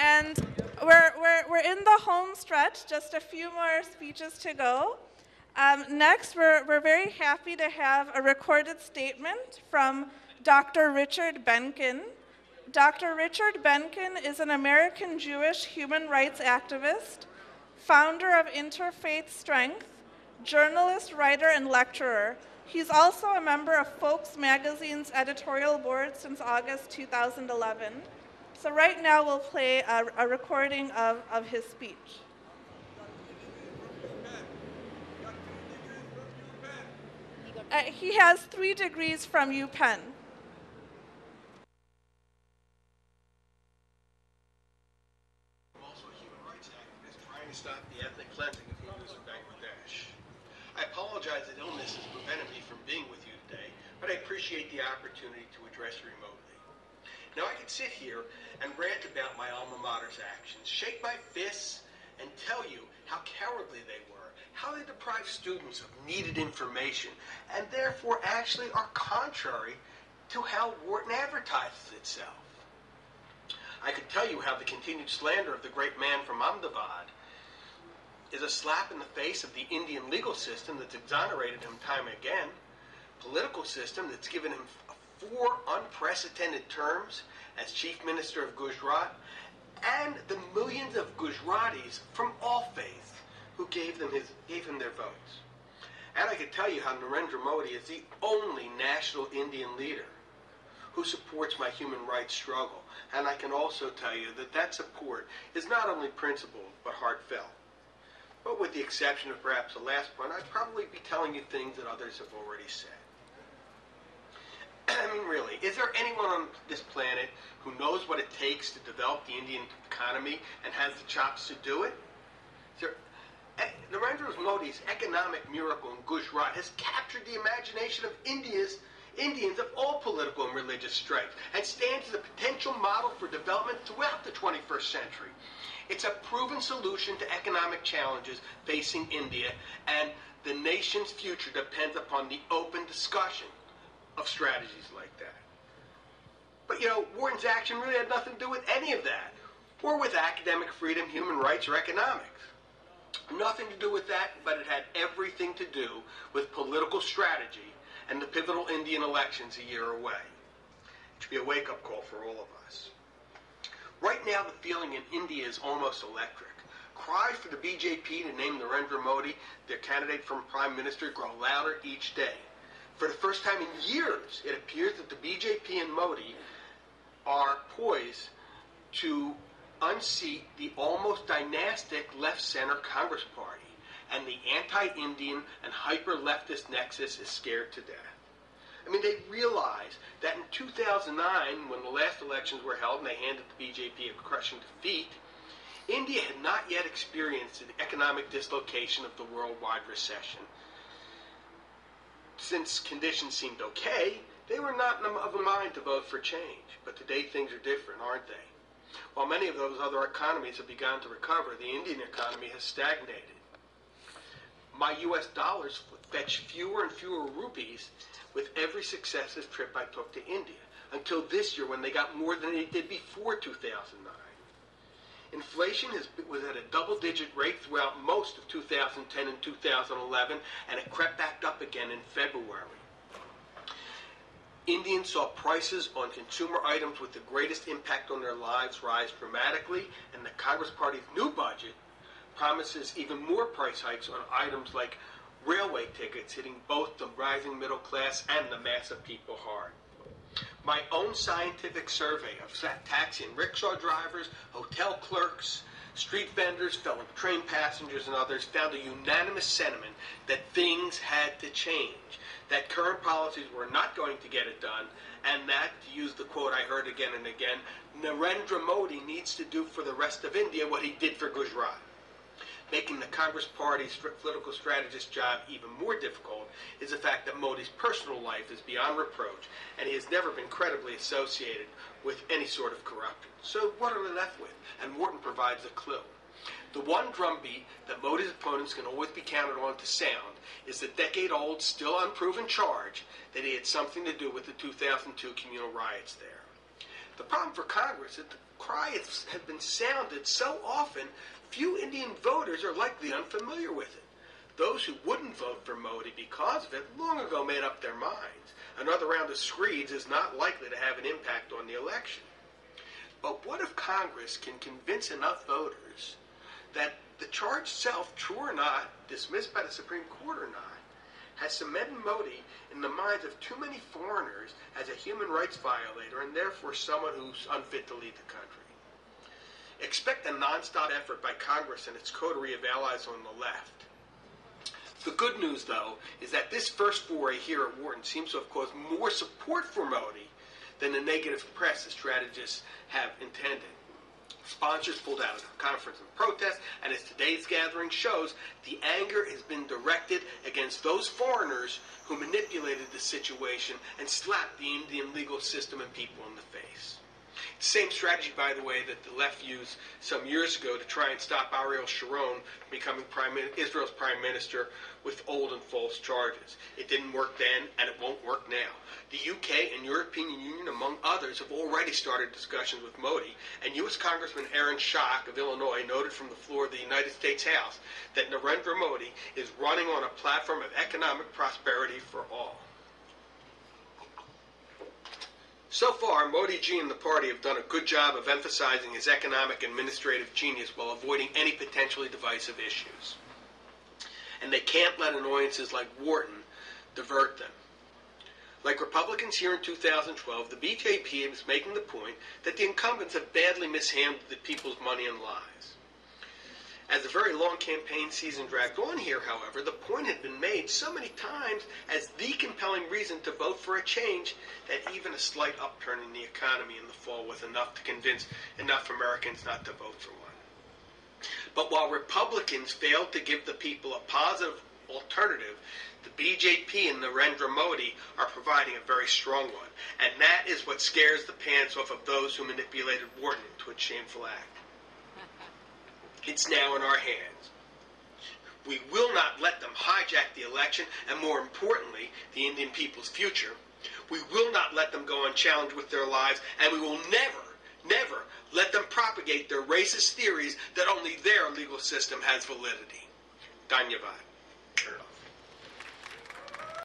And we're in the home stretch, just a few more speeches to go. Next, we're very happy to have a recorded statement from Dr. Richard Benkin. Dr. Richard Benkin is an American Jewish human rights activist, founder of Interfaith Strength, journalist, writer, and lecturer. He's also a member of Folks Magazine's editorial board since August 2011. So right now we'll play a recording of his speech. He has 3 degrees from UPenn. I'm also a human rights activist trying to stop the ethnic cleansing of Hindus in Bangladesh. I apologize that illness has prevented me from being with you today, but I appreciate the opportunity to address you remotely. Now I could sit here and rant about my alma mater's actions, shake my fists, and tell you how cowardly they were, how they deprive students of needed information, and therefore actually are contrary to how Wharton advertises itself. I could tell you how the continued slander of the great man from Ahmedabad is a slap in the face of the Indian legal system that's exonerated him time and again, political system that's given him 4 unprecedented terms as Chief Minister of Gujarat, and the millions of Gujaratis from all faiths who gave him their votes. And I can tell you how Narendra Modi is the only national Indian leader who supports my human rights struggle. And I can also tell you that that support is not only principled, but heartfelt. But with the exception of perhaps the last point, I'd probably be telling you things that others have already said. I mean, really, is there anyone on this planet who knows what it takes to develop the Indian economy and has the chops to do it? Narendra Modi's economic miracle in Gujarat has captured the imagination of Indians of all political and religious stripes and stands as a potential model for development throughout the 21st century. It's a proven solution to economic challenges facing India, and the nation's future depends upon the open discussion of strategies like that. But, you know, Wharton's action really had nothing to do with any of that, or with academic freedom, human rights, or economics. Nothing to do with that, but it had everything to do with political strategy and the pivotal Indian elections a year away. It should be a wake-up call for all of us. Right now, the feeling in India is almost electric. Cries for the BJP to name Narendra Modi their candidate for Prime Minister grow louder each day. For the first time in years, it appears that the BJP and Modi are poised to unseat the almost dynastic left-center Congress Party, and the anti-Indian and hyper-leftist nexus is scared to death. I mean, they realize that in 2009, when the last elections were held and they handed the BJP a crushing defeat, India had not yet experienced the economic dislocation of the worldwide recession. Since conditions seemed okay, they were not of a mind to vote for change. But today things are different, aren't they? While many of those other economies have begun to recover, the Indian economy has stagnated. My U.S. dollars fetch fewer and fewer rupees with every successive trip I took to India, until this year when they got more than they did before 2009. Inflation was at a double-digit rate throughout most of 2010 and 2011, and it crept back up again in February. Indians saw prices on consumer items with the greatest impact on their lives rise dramatically, and the Congress Party's new budget promises even more price hikes on items like railway tickets, hitting both the rising middle class and the mass of people hard. My own scientific survey of taxi and rickshaw drivers, hotel clerks, street vendors, fellow train passengers, and others found a unanimous sentiment that things had to change, that current policies were not going to get it done, and that, to use the quote I heard again and again, Narendra Modi needs to do for the rest of India what he did for Gujarat. Making the Congress Party's political strategist's job even more difficult is the fact that Modi's personal life is beyond reproach, and he has never been credibly associated with any sort of corruption. So what are we left with? And Wharton provides a clue. The one drumbeat that Modi's opponents can always be counted on to sound is the decade-old, still unproven charge that he had something to do with the 2002 communal riots there. The problem for Congress is that the cry has been sounded so often, few Indian voters are likely unfamiliar with it. Those who wouldn't vote for Modi because of it long ago made up their minds. Another round of screeds is not likely to have an impact on the election. But what if Congress can convince enough voters that the charge itself, true or not, dismissed by the Supreme Court or not, has cemented Modi in the minds of too many foreigners as a human rights violator and therefore someone who's unfit to lead the country? Expect a non-stop effort by Congress and its coterie of allies on the left. The good news, though, is that this first foray here at Wharton seems to have caused more support for Modi than the negative press the strategists have intended. Sponsors pulled out of the conference in protest, and as today's gathering shows, the anger has been directed against those foreigners who manipulated the situation and slapped the Indian legal system and people in the face. The same strategy, by the way, that the left used some years ago to try and stop Ariel Sharon from becoming Israel's prime minister with old and false charges. It didn't work then, and it won't work now. The UK and European Union, among others, have already started discussions with Modi, and U.S. Congressman Aaron Schock of Illinois noted from the floor of the United States House that Narendra Modi is running on a platform of economic prosperity for all. So far, Modi ji and the party have done a good job of emphasizing his economic and administrative genius while avoiding any potentially divisive issues. And they can't let annoyances like Wharton divert them. Like Republicans here in 2012, the BJP is making the point that the incumbents have badly mishandled the people's money and lives. As the very long campaign season dragged on here, however, the point had been made so many times as the compelling reason to vote for a change that even a slight upturn in the economy in the fall was enough to convince enough Americans not to vote for one. But while Republicans failed to give the people a positive alternative, the BJP and Narendra Modi are providing a very strong one. And that is what scares the pants off of those who manipulated Wharton into a shameful act. It's now in our hands. We will not let them hijack the election, and more importantly, the Indian people's future. We will not let them go unchallenged with their lives, and we will never let them propagate their racist theories that only their legal system has validity. Dhanyavad.